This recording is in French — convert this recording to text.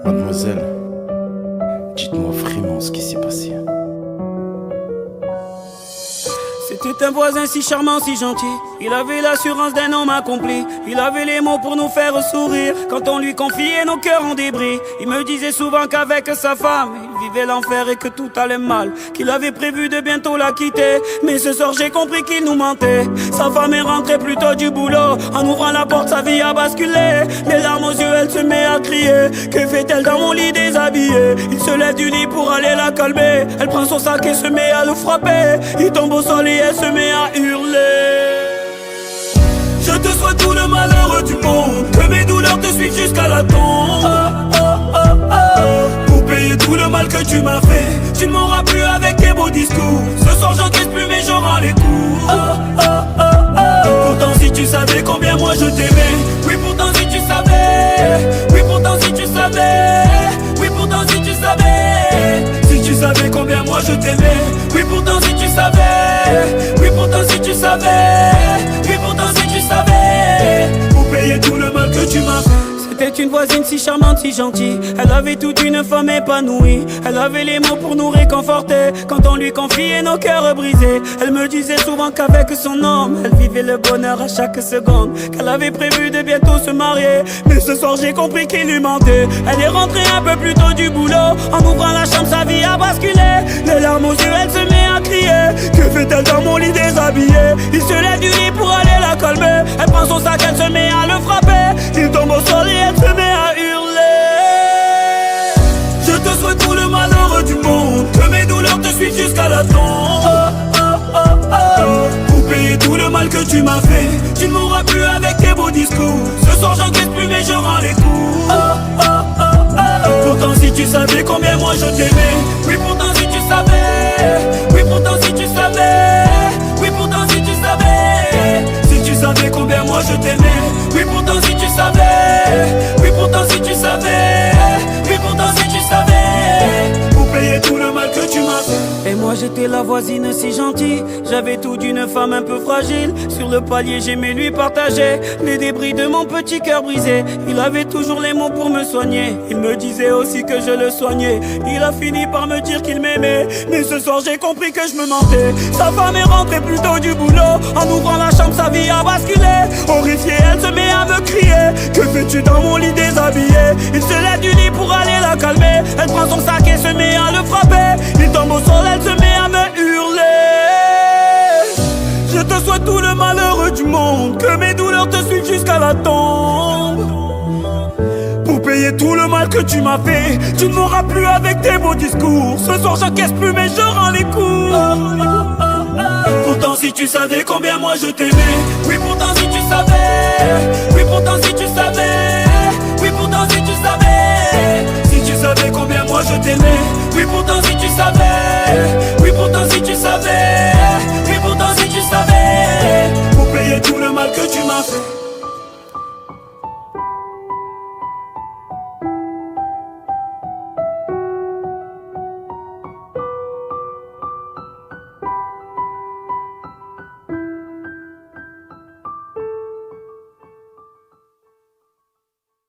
Mademoiselle, dites-moi vraiment ce qui s'est passé. C'était un voisin si charmant, si gentil. Il avait l'assurance d'un homme accompli. Il avait les mots pour nous faire sourire quand on lui confiait nos cœurs en débris. Il me disait souvent qu'avec sa femme il vivait l'enfer et que tout allait mal, qu'il avait prévu de bientôt la quitter. Mais ce soir j'ai compris qu'il nous mentait. Sa femme est rentrée plus tôt du boulot. En ouvrant la porte sa vie a basculé. Les larmes aux yeux elle se met à crier. Que fait-elle dans mon lit déshabillé? Il se lève du lit pour aller la calmer. Elle prend son sac et se met à le frapper. Il tombe au sol et elle se met à hurler. Je te souhaite tout le malheur du monde, que mes douleurs te suivent jusqu'à la tombe. Pour payer tout le mal que tu m'as fait, tu ne m'auras plus avec tes beaux discours. Ce soir j'encaisse plus mais je rends les coups. Pourtant si tu savais combien moi je t'aimais. Oui pourtant si tu savais. Oui pourtant si tu savais. Oui pourtant si tu savais. Si tu savais combien moi je t'aimais. Oui pourtant si tu savais. Oui pourtant si tu savais. Oui pourtant si tu savais. Pour payer tout le mal que tu m'as fait. C'était une voisine si charmante, si gentille. Elle avait toute une femme épanouie. Elle avait les mots pour nous réconforter quand on lui confiait nos cœurs brisés. Elle me disait souvent qu'avec son homme elle vivait le bonheur à chaque seconde, qu'elle avait prévu de bientôt se marier. Mais ce soir j'ai compris qu'il lui mentait. Elle est rentrée un peu plus tôt du boulot. En ouvrant la chambre sa vie a basculé. Les larmes aux yeux elle se met à crier. Que fait-elle dans mon lit déshabillé? Il se lève du lit pour aller la calmer. Elle prend son sac, elle se met à le frapper. Il tombe au sol et elle se met à hurler. Je te souhaite tout le malheur du monde, que mes douleurs te suivent jusqu'à la tombe. Pour payer tout le mal que tu m'as fait, tu ne m'auras plus avec tes beaux discours. Ce soir j'encaisse plus mais je rends les coups. Pourtant si tu savais combien moi je t'aimais. Oui pourtant si tu savais. Oui pourtant si tu savais. Oui pourtant si tu savais. Si tu savais combien moi je t'aimais. Oui pourtant si tu savais. Oui pourtant si tu savais. Oui pourtant si tu savais. Pour payer tout le mal que tu m'as fait. Et moi j'étais la voisine si gentille. J'avais tout d'une femme un peu fragile. Sur le palier j'aimais lui partager les débris de mon petit cœur brisé. Il avait toujours les mots pour me soigner. Il me disait aussi que je le soignais. Il a fini par me dire qu'il m'aimait. Mais ce soir j'ai compris que je me mentais. Sa femme est rentrée plus tôt du boulot. En ouvrant la chambre sa vie a basculé. Horrifiée elle se met à me crier. Que fais-tu dans mon lit déshabillé? Il se lève du lit pour aller la calmer. Elle prend son sac et se met à le frapper. Il tombe au sol, elle se met à me hurler. Je te souhaite tout le malheur du monde, que mes douleurs te suivent jusqu'à la tombe. Pour payer tout le mal que tu m'as fait, tu ne m'auras plus avec tes beaux discours. Ce soir j'encaisse plus mais je rends les coups. Pourtant si tu savais combien moi je t'aimais. Oui pourtant si tu savais. Oui pourtant si tu savais. Oui pourtant si tu savais. Si tu savais combien moi je t'aimais. Oui pourtant si tu savais. Oui pourtant